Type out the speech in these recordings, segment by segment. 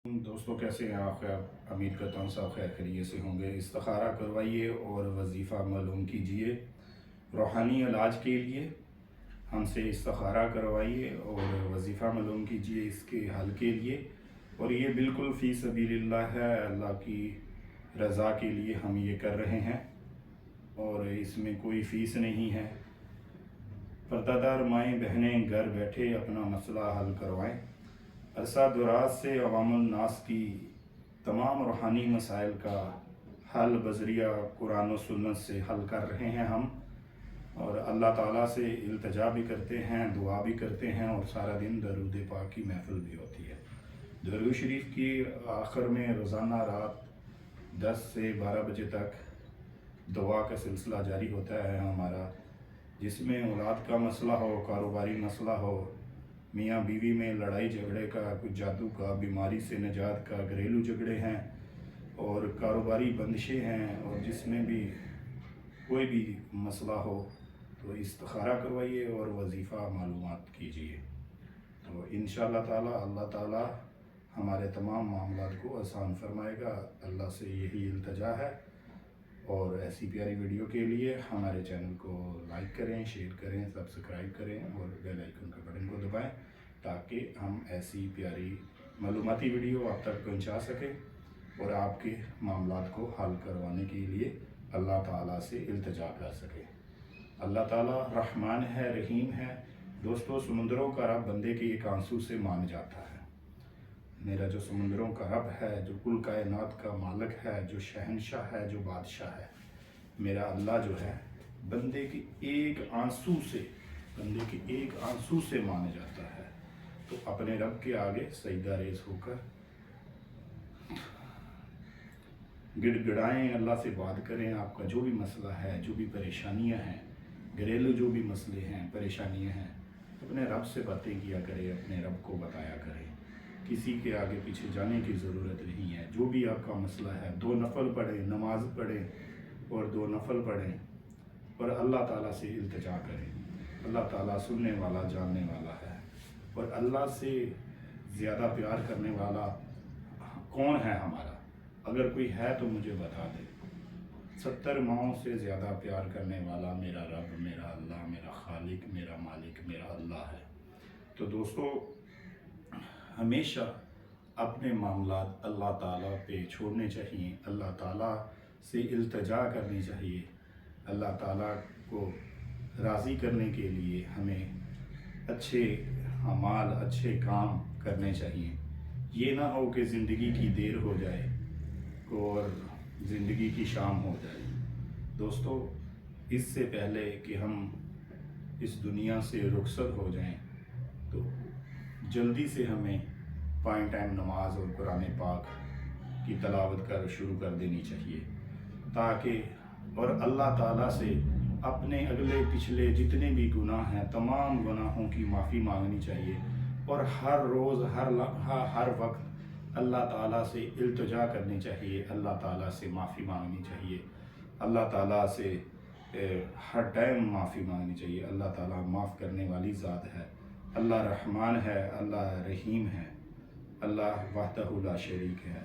دوستوں کیسے ہیں آپ؟ خیر امید کرتا ہوں سب خیر خیریت سے ہوں گے۔ استخارہ کروائیے اور وظیفہ معلوم کیجیے روحانی علاج کے لیے۔ ہم سے استخارہ کروائیے اور وظیفہ معلوم کیجیے اس کے حل کے لیے، اور یہ بالکل فی سبیل اللہ ہے، اللہ کی رضا کے لیے ہم یہ کر رہے ہیں اور اس میں کوئی فیس نہیں ہے۔ پردہ دار مائیں بہنیں گھر بیٹھے اپنا مسئلہ حل کروائیں۔ عرصہ دراز سے عوام الناس کی تمام روحانی مسائل کا حل بذریعہ قرآن و سنت سے حل کر رہے ہیں ہم، اور اللہ تعالیٰ سے التجا بھی کرتے ہیں، دعا بھی کرتے ہیں، اور سارا دن درود پاک کی محفل بھی ہوتی ہے۔ درود شریف کی آخر میں روزانہ رات 10 سے 12 بجے تک دعا کا سلسلہ جاری ہوتا ہے ہمارا، جس میں اولاد کا مسئلہ ہو، کاروباری مسئلہ ہو، میاں بیوی میں لڑائی جھگڑے کا، کچھ جادو کا، بیماری سے نجات کا، گھریلو جھگڑے ہیں اور کاروباری بندشیں ہیں، اور جس میں بھی کوئی بھی مسئلہ ہو تو استخارہ کروائیے اور وظیفہ معلومات کیجیے، تو انشاءاللہ تعالی اللہ تعالی ہمارے تمام معاملات کو آسان فرمائے گا۔ اللہ سے یہی التجا ہے، اور ایسی پیاری ویڈیو کے لیے ہمارے چینل کو لائک کریں، شیئر کریں، سبسکرائب کریں اور بیل آئیکن کا بٹن کو دبائیں تاکہ ہم ایسی پیاری معلوماتی ویڈیو آپ تک پہنچا سکیں اور آپ کے معاملات کو حل کروانے کے لیے اللہ تعالیٰ سے التجا کر سکیں۔ اللہ تعالیٰ رحمان ہے، رحیم ہے۔ دوستو، سمندروں کا رب بندے کے ایک آنسو سے مان جاتا ہے۔ میرا جو سمندروں کا رب ہے، جو کل کائنات کا مالک ہے، جو شہنشاہ ہے، جو بادشاہ ہے، میرا اللہ جو ہے بندے کے ایک آنسو سے مان جاتا ہے، تو اپنے رب کے آگے سجدہ ریز ہو کر گڑ گڑائیں، اللہ سے بات کریں۔ آپ کا جو بھی مسئلہ ہے، جو بھی پریشانیاں ہیں، گھریلو جو بھی مسئلے ہیں، پریشانیاں ہیں، اپنے رب سے باتیں کیا کریں، اپنے رب کو بتایا کریں۔ کسی کے آگے پیچھے جانے کی ضرورت نہیں ہے۔ جو بھی آپ کا مسئلہ ہے، 2 نفل پڑھیں، نماز پڑھیں اور 2 نفل پڑھیں اور اللہ تعالیٰ سے التجا کریں۔ اللہ تعالیٰ سننے والا، جاننے والا ہے، اور اللہ سے زیادہ پیار کرنے والا کون ہے ہمارا؟ اگر کوئی ہے تو مجھے بتا دے۔ 70 ماؤں سے زیادہ پیار کرنے والا میرا رب، میرا اللہ، میرا خالق، میرا مالک، میرا اللہ ہے۔ تو دوستو، ہمیشہ اپنے معاملات اللہ تعالیٰ پہ چھوڑنے چاہیے، اللہ تعالیٰ سے التجا کرنی چاہیے۔ اللہ تعالیٰ کو راضی کرنے کے لیے ہمیں اچھے اعمال، اچھے کام کرنے چاہیے۔ یہ نہ ہو کہ زندگی کی دیر ہو جائے اور زندگی کی شام ہو جائے۔ دوستو، اس سے پہلے کہ ہم اس دنیا سے رخصت ہو جائیں تو جلدی سے ہمیں ٹائم نماز اور قرآن پاک کی تلاوت شروع کر دینی چاہیے، تاکہ اور اللہ تعالیٰ سے اپنے اگلے پچھلے جتنے بھی گناہ ہیں، تمام گناہوں کی معافی مانگنی چاہیے، اور ہر روز، ہر لمحہ، ہر وقت اللہ تعالیٰ سے التجا کرنی چاہیے، اللہ تعالیٰ سے معافی مانگنی چاہیے، اللہ تعالیٰ سے ہر ٹائم معافی مانگنی چاہیے۔ اللہ تعالیٰ معاف کرنے والی ذات ہے، اللہ رحمان ہے، اللہ رحیم ہے، اللہ وحدہ لا شریک ہے۔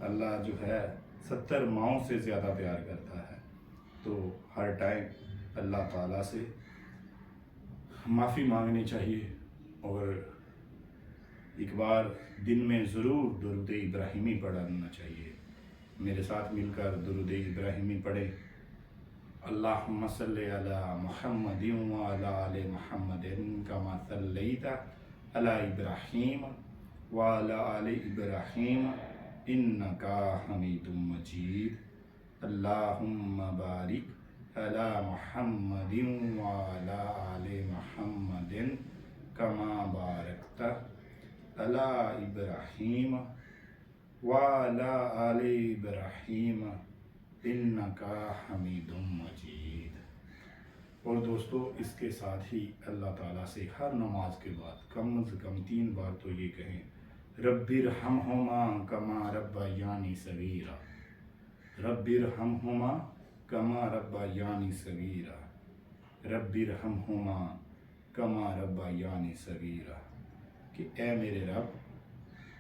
اللہ جو ہے 70 ماؤں سے زیادہ پیار کرتا ہے، تو ہر ٹائم اللہ تعالیٰ سے معافی مانگنی چاہیے، اور ایک بار دن میں ضرور درود ابراہیمی پڑھنا چاہیے۔ میرے ساتھ مل کر درود ابراہیمی پڑھیں۔ اللہم صلی علی محمد وعلی آل محمد کما صلیت علی ابراہیم وعلی آل ابراہیم انکا حمید مجید۔ اللہم بارک علی محمد وعلی آل محمد کما بارکت علی ابراہیم وعلی آل ابراہیم انکا حمید مجید۔ اور دوستو، اس کے ساتھ ہی اللہ تعالیٰ سے ہر نماز کے بعد کم از کم 3 بار تو یہ کہیں، رب ارحمہما کما ربیانی صغیرا، رب ارحمہما کما ربیانی صغیرا، رب ارحمہما کما ربیانی صغیرا، کہ اے میرے رب،